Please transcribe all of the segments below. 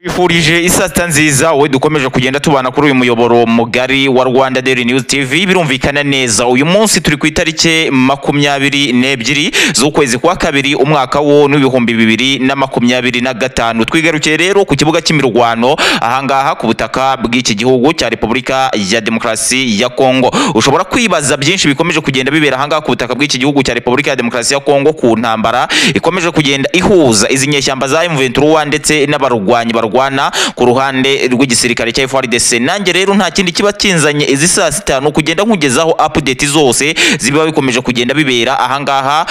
Bifurije isata nziza wowe dukomeje kugenda tubana kuri uyu muyoboro mugari wa Rwanda Daily News TV. Birumvikana neza uyu munsi turi ku itariki 22 z'ukwezi kwa kabiri umwaka wo n'ibihumbi 2025. Twigarukiye rero ku kibuga cy'imirwano ahangaha ku butaka bw'iki gihugu cya Repubulika ya Demokarasi ya Kongo. Ushobora kwibaza byinshi bikomeje kugenda bibera ahangaha ku butaka bw'iki gihugu cya Repubulika ya Demokarasi ya Kongo ku ntambara ikomeje kugenda ihuza izi nyeshyamba za M23 ndetse n'abarwanyi barwana ku ruhande rw'igisirikare cya FARDC. Nanjye rero nta kindi kiba kinzanye izi saa 5 kugenda nkugezaho update zose ziba bikomeje kugenda bibera ahangaha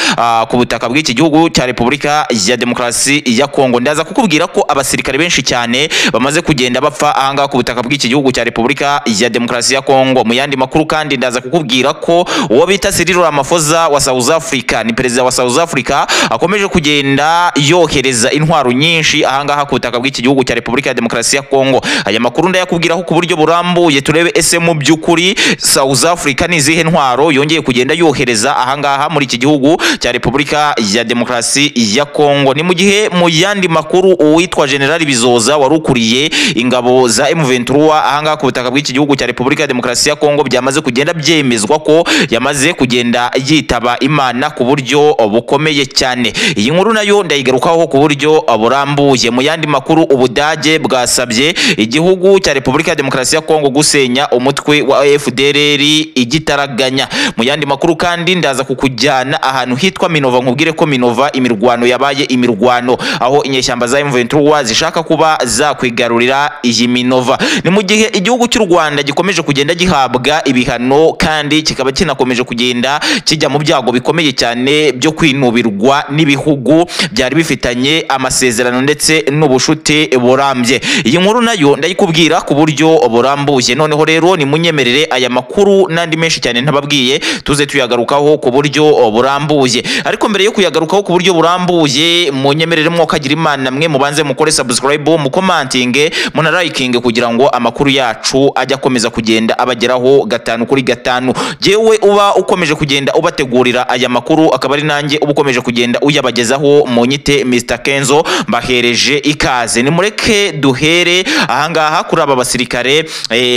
ku butaka bw'iki gihugu cya Repubulika ya Demokarasi ya Kongo. Ndaza kukubwira ko abasirikare benshi cyane bamaze kugenda bapfa ahangaha ku butaka bw'iki gihugu cya Repubulika ya Demokarasi ya Kongo. Mu yandi makuru kandi ndaza kukubwira ko uwo bita Cyril Ramaphosa wa South Africa, ni perezida wa South Africa, akomeje kugenda yohereza intwaro nyinshi ahangaha ku butaka bw'iki gihugu cya Repubulika ya Demokarasi ya Kongo. Aya makuru ndayakubwiraho ku buryo burambuye, turebe ese mu byukuri South Africa ni zihe ntwaro yongeye kugenda yohereza ahangaha muri iki gihugu cya Repubulika ya Demokarasi ya Kongo. Ni mu gihe mu yandi makuru uwitwa General Bizoza warukuriye ingabo za M23 ahangaha ku butaka bw'iki gihugu cya Repubulika ya Demokarasi ya Kongo byamaze kugenda byemezwa ko yamaze kugenda yitaba Imana ku buryo bukomeye cyane. Iyi nkuru nayo ndayigarukaho ku buryo burambuye. Mu yandi makuru Ubudage bwasabye igihugu cya Repubulika ya Demokarasi ya Kongo gusenya umutwe wa FDLR igitaraganya. Mu yandi makuru kandi ndaza kukujyana ahantu hitwa Minova, nkubwire ko Minova imirwano yabaye imirwano aho inyeshyamba za M23 zishaka kuba zakwigarurira iyi Minova. Ni mu gihe igihugu cy'u Rwanda gikomeje kugenda gihabwa ibihano kandi kikaba kinakomeje kugenda kijya mu byago bikomeye cyane byo kwinubirwa n'ibihugu byari bifitanye amasezerano ndetse n'ubushuti burambye. Iyi nkuru nayo ndayikubwira ku buryo burambuye. Noneho rero ni munyemerere aya makuru nandi menshi cyane ntababwiye tuze tuyagarukaho ku buryo burambuye. Ariko mbere yo kuyagarukaho ku buryo burambuye, munyemerere mwokagira Imana mwe mubanze mukore subscribe, mu commenting, muna liking kugira ngo amakuru yacu ajya komeza kugenda abageraho 5 kuri 5. Jewe uba ukomeje kugenda ubategurira aya makuru akaba ari nanjye uba ukomeje kugenda uyabagezaho mu nyite Mr Kenzo, mbahereje ikaze. Ni mureke duhere ahangaha kuri aba basirikare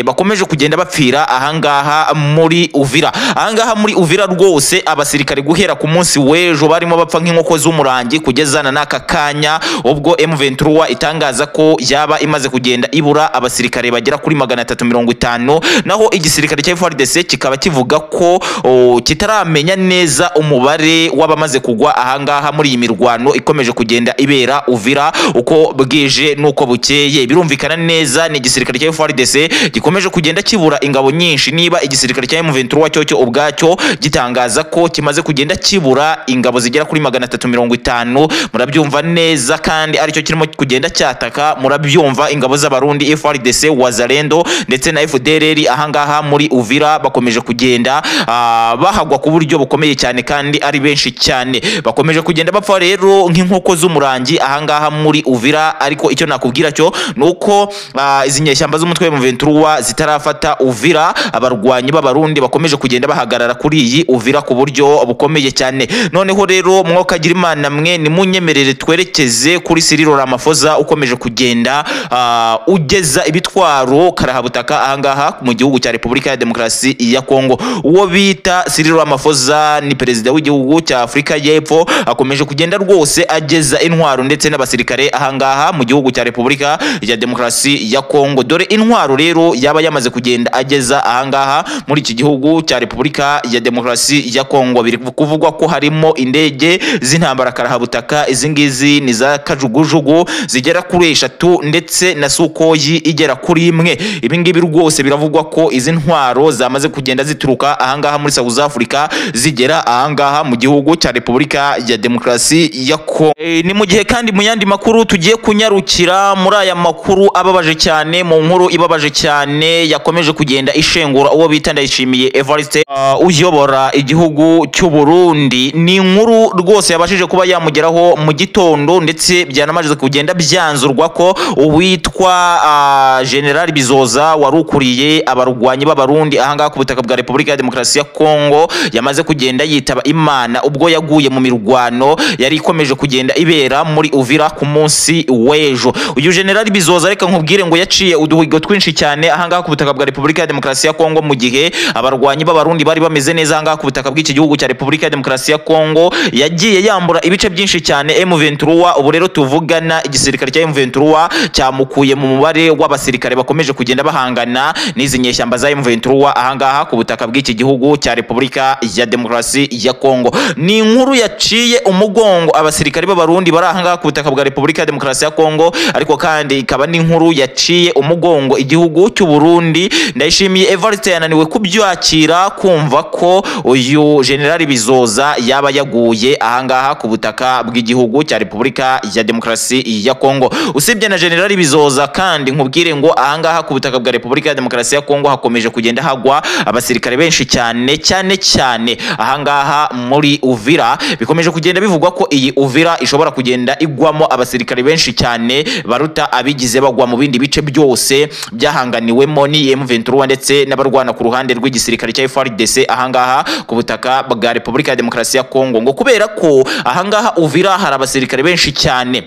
bakomeje kugenda bapfira ahangaha muri Uvira. Ahangaha muri Uvira rwose abasirikare guhera ku munsi wejo barimo bapfa nk'inkoko z'umurangi kugezana n'aka kanya ubwo M23 itangaza ko yaba imaze kugenda ibura abasirikare bagera kuri 350, naho igisirikare cya FARDC kikaba kivuga ko kitaramenya neza umubare w'abamaze kugwa ahangaha muri iyi mirwano ikomeje kugenda ibera Uvira uko bwije nuko bukeye. Birumvikana neza ni igisirikare cya FARDC gikomeje kugenda kibura ingabo nyinshi, niba igisirikare cya M23 cyo ubwacyo gitangaza ko kimaze kugenda kibura ingabo zigera kuri 350, murabyumva neza, kandi aricyo kirimo kugenda cyataka, murabyumva ingabo z'abarundi FARDC, Wazalendo ndetse na FDLR ahangaha muri Uvira bakomeje kugenda bahagwa ku buryo bukomeye cyane kandi ari benshi cyane, bakomeje kugenda bapfa rero nk'inkoko z'umurangi ahangaha muri Uvira. Ariko icyo nakubwira cyo nuko izi nyeshyamba z'umutwe wa M23 zitarafata Uvira, abarwanyi b'abarundi bakomeje kugenda bahagarara kuri iyi Uvira ku buryo bukomeye cyane. Noneho rero mwokagira Imana mwe ni munyemerere twerekeze kuri Cyril Ramaphosa ukomeje kugenda ugeza ibitwaro karahabutaka ahangaha mu gihugu cya Repubulika ya Demokarasi ya Kongo. Uwo bita Cyril Ramaphosa ni perezida w'igihugu cya Afrika y'Epfo, akomeje kugenda rwose ageza intwaro ndetse n'abasirikare ahangaha mu gihugu cya Repubulika ya Demokarasi ya Kongo. Dore intwaro rero yaba yamaze kugenda ageza ahangaha muri iki gihugu cya Repubulika ya Demokarasi ya Kongo. Biri kuvugwa ko harimo indege z'intambara karahabutaka, izi ngizi ni za kajugujugu zigera kuri 3 ndetse na Sukoyi igera kuri 1. Ibi ngibi rwose biravugwa ko izi ntwaro zamaze kugenda zituruka ahangaha muri South Africa zigera ahangaha mu gihugu cya Repubulika ya Demokarasi ya Kongo. Ni mu gihe kandi mu yandi makuru tugiye kunyarukira muri aya makuru ababaje cyane, mu nkuru ibabaje cyane yakomeje kugenda ishengura uwo bita Ndayishimiye Evariste uyobora igihugu cy'u Burundi. Ni inkuru rwose yabashije kuba yamugeraho mu gitondo ndetse byanamaze kugenda byanzurwa ko uwitwa General Bizoza warukuriye abarwanyi b'abarundi ahangaha ku butaka bwa Repubulika ya Demokarasi ya Kongo yamaze kugenda yitaba Imana ubwo yaguye mu mirwano yari ikomeje kugenda ibera muri Uvira ku munsi wejo. uyu General Bizoza reka nkubwire ngo yaciye uduhigo twinshi cyane ahangaha ku butaka bwa Repubulika ya Demokarasi ya Kongo, mu gihe abarwanyi b'abarundi bari bameze neza ahangaha ku butaka bw'iki gihugu cya Repubulika ya Demokarasi ya Kongo. Yagiye yambura ibice byinshi cyane M23. Ubu rero tuvugana igisirikare cya M23 cyamukuye mu mubare w'abasirikare bakomeje kugenda bahangana n'izi nyeshyamba za M23 ahangaha ku butaka bw'iki gihugu cya Repubulika ya Demokarasi ya Kongo. Ni inkuru yaciye umugongo abasirikare b'abarundi bari ahangaha ku butaka bwa Repubulika ya Demokarasi ya Kongo, ariko kandi ikaba n'inkuru yaciye umugongo igihugu cy'u Burundi. Ndayishimiye Evariste yananiwe kubyakira kumva ko uyu General Bizoza yaba yaguye ahangaha ku butaka bw'igihugu cya Repubulika ya Demokarasi ya Kongo. Usibye na General Bizoza kandi nkubwire ngo ahangaha ku butaka bwa Repubulika ya Demokarasi ya Kongo hakomeje kugenda hagwa abasirikare benshi cyane ahangaha muri Uvira. Bikomeje kugenda bivugwa ko iyi Uvira ishobora kugenda igwamo abasirikare benshi cyane baruta abigize bagwa mu bindi bice byose byahanganiwemo ni M23 ndetse n'abarwana ku ruhande rw'igisirikare cya FARDC ahangaha ku butaka bwa Repubulika ya Demokarasi ya Kongo, ngo kubera ko ahangaha Uvira hari abasirikare benshi cyane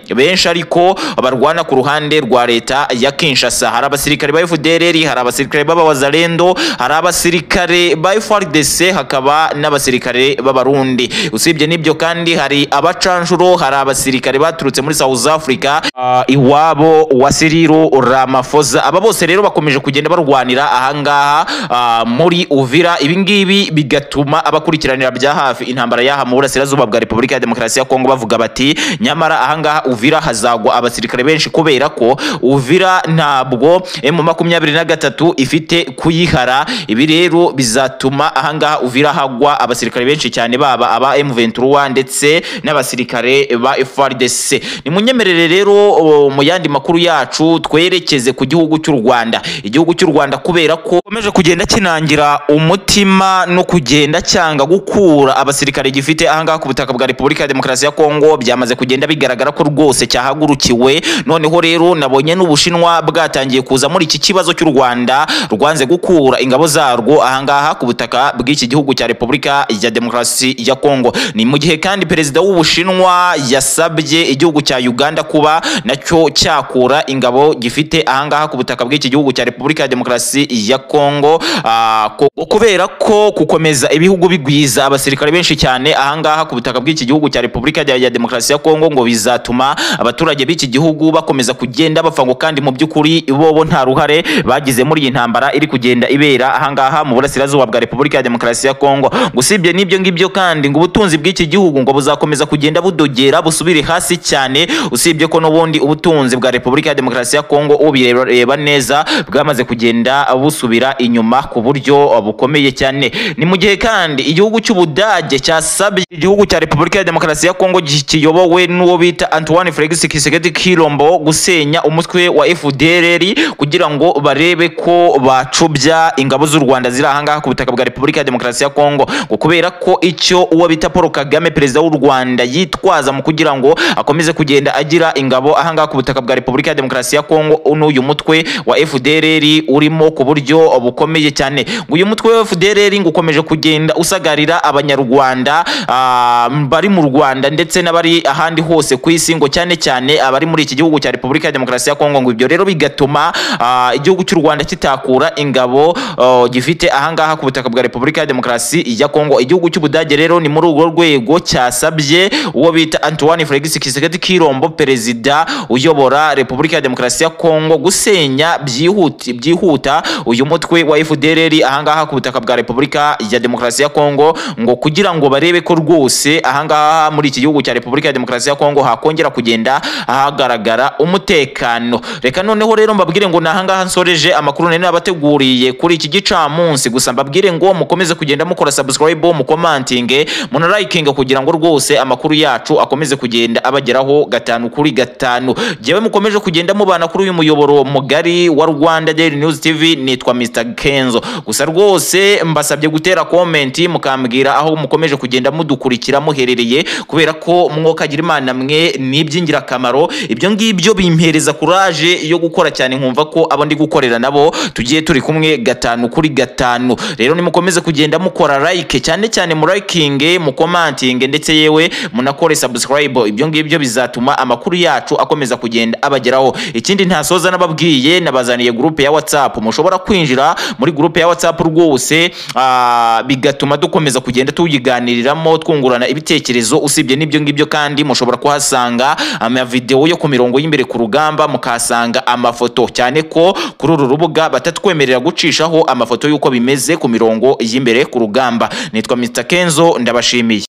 ariko barwana ku ruhande rwa leta ya Kinshasa. Hari abasirikare ba FDLR, hari abasirikare b'Abazalendo, hari abasirikare ba FARDC, hakaba n'abasirikare b'Abarundi. Usibye n'ibyo kandi hari abacanjuro, hari abasirikare baturutse muri South Africa iwabo wa Cyril Ramaphosa. Aba bose rero bakomeje kugenda barwanira ahangaha muri Uvira. Ibingibi bigatuma abakurikiranira bya hafi intambara yaha mu burasirazuba bwa Repubulika ya Demokarasi ya Kongo bavuga bati nyamara ahangaha Uvira hazagwa abasirikare benshi, kubera ko Uvira ntabwo M23 ifite kuyihara. Ibi rero bizatuma ahangaha Uvira hagwa abasirikare benshi cyane baba aba M23 ndetse n'abasirikare ba FARDC. Ni munyemerere rero mu yandi makuru yacu twerekeze ku gihugu cy'u Rwanda. Igihugu cy'u Rwanda kubera ko komeje kugenda kinangira umutima no kugenda cyanga gukura abasirikare gifite ahangaha ku butaka bwa Repubulika ya Demokarasi ya Kongo, byamaze kugenda bigaragara ko rwose cyahagurukiwe. Noneho rero nabonye n'Ubushinwa bwatangiye kuza muri iki kibazo cy'u Rwanda rwanze gukura ingabo zarwo ahangaha ku butaka bw'iki gihugu cya Repubulika ya Demokarasi ya Kongo. Ni mu gihe kandi perezida w'Ubushinwa yasabye igihugu cya Uganda kuba nacyo cyakura ingabo gifite ahangaha ku butaka bw'iki gihugu cya Repubulika ya Demokarasi ya Kongo, kubera ko gukomeza ibihugu bigwiza abasirikare benshi cyane ahangaha ku butaka bw'iki gihugu cya Repubulika ya Demokarasi ya Kongo ngo bizatuma abaturage b'iki gihugu bakomeza kugenda bapfa, ngo kandi mu by'ukuri bo nta ruhare bagize muri iyi ntambara iri kugenda ibera ahangaha mu burasirazuba bwa Repubulika ya Demokarasi ya Kongo. Usibye n'ibyo ngibyo kandi ngo ubutunzi bw'iki gihugu ngo buzakomeza kugenda budogera busubire hasi cyane. Usibye ko n'ubundi ubutunzi bwa Repubulika ya Demokarasi ya Kongo ubireba neza bwamaze kugenda busubira inyuma ku buryo bukomeye cyane. Ni mu gihe kandi igihugu cy'Ubudage cyasabye igihugu cya Repubulika ya Demokarasi ya Kongo kiyobowe n'uwo bita Antoine Felix Tshisekedi Tshilombo gusenya umutwe wa FDLR kugira ngo barebe ko bacubya ingabo z'u Rwanda ziri ahangaha ku butaka bwa Repubulika ya Demokarasi ya Kongo, ngo kubera ko icyo uwo bita Paul Kagame perezida w'u Rwanda yitwaza mu kugira ngo akomeze kugenda agira ingabo ahangaha ku butaka bwa Repubulika ya Demokarasi ya Kongo, n'uyu mutwe wa FDLR urimo ku buryo bukomeye cyane. Ngo uyu mutwe wa FDLR ngo ukomeje kugenda usagarira abanyarwanda bari mu Rwanda ndetse n'abari ahandi hose ku isi, ngo cyane abari muri iki gihugu cya Repubulika ya Demokarasi ya Kongo. Ngo ibyo rero bigatuma igihugu cy'u Rwanda kitakura ingabo gifite ahangaha ku butaka bwa Repubulika ya Demokarasi ya Kongo. Igihugu cy'Ubudage rero ni muri urwo rwego cyasabye uwo bita Antoine Felix Tshisekedi Tshilombo perezida uyobora Repubulika ya Demokarasi ya Kongo gusenya byihuta uyu mutwe wa FDLR ahangaha ku butaka bwa Repubulika ya Demokarasi ya Kongo, ngo kugira ngo barebe ko rwose ahangaha muri iki gihugu cya Repubulika ya Demokarasi ya Kongo hakongera kugenda ahagaragara umutekano. Reka noneho rero mbabwire ngo nahangaha nsoreje amakuru nene nabateguriye kuri iki gicamunsi. Gusa mbabwire ngo mukomeze kugenda mukora subscribe, mukomantinge, munalikinga kugira ngo rwose amakuru yacu akomeze kugenda abageraho 5 kuri 5. Jewe mukomeje kugenda mubana kuri uyu muyoboro mugari wa Rwanda Daily News TV. Nitwa Mr Kenzo. Gusa rwose mbasabye gutera comment mukambwira aho mukomeje kugenda mudukurikira muherereye, kubera ko mwokagira Imana mwe nibyingira kamaro. Ibyo ngibyo bimpereza courage yo gukora cyane, nkumva ko abo ndi gukorera nabo tugiye turi kumwe 5 kuri 5. Rero nimukomeze kugenda mukora like cyane mu liking, mu commenting ndetse yewe munakore subscribe. Ibyo ngibyo bizatuma amakuru yacu akomeza kugenda abageraho. Ikindi ntasoza nababwiye, nabazaniye groupe ya WhatsApp, mushobora kwinjira muri groupe ya WhatsApp rwose, bigatuma dukomeza kugenda tuyiganiriramo twungurana ibitekerezo. Usibye n'ibyo ngibyo kandi mushobora kuhasanga ama video yo ku mirongo y'imbere ku rugamba, mukahasanga amafoto, cyane ko kuri uru rubuga batatwemerera gucishaho amafoto y'uko bimeze ku mirongo y'imbere ku rugamba. Nitwa Mr Kenzo, ndabashimiye.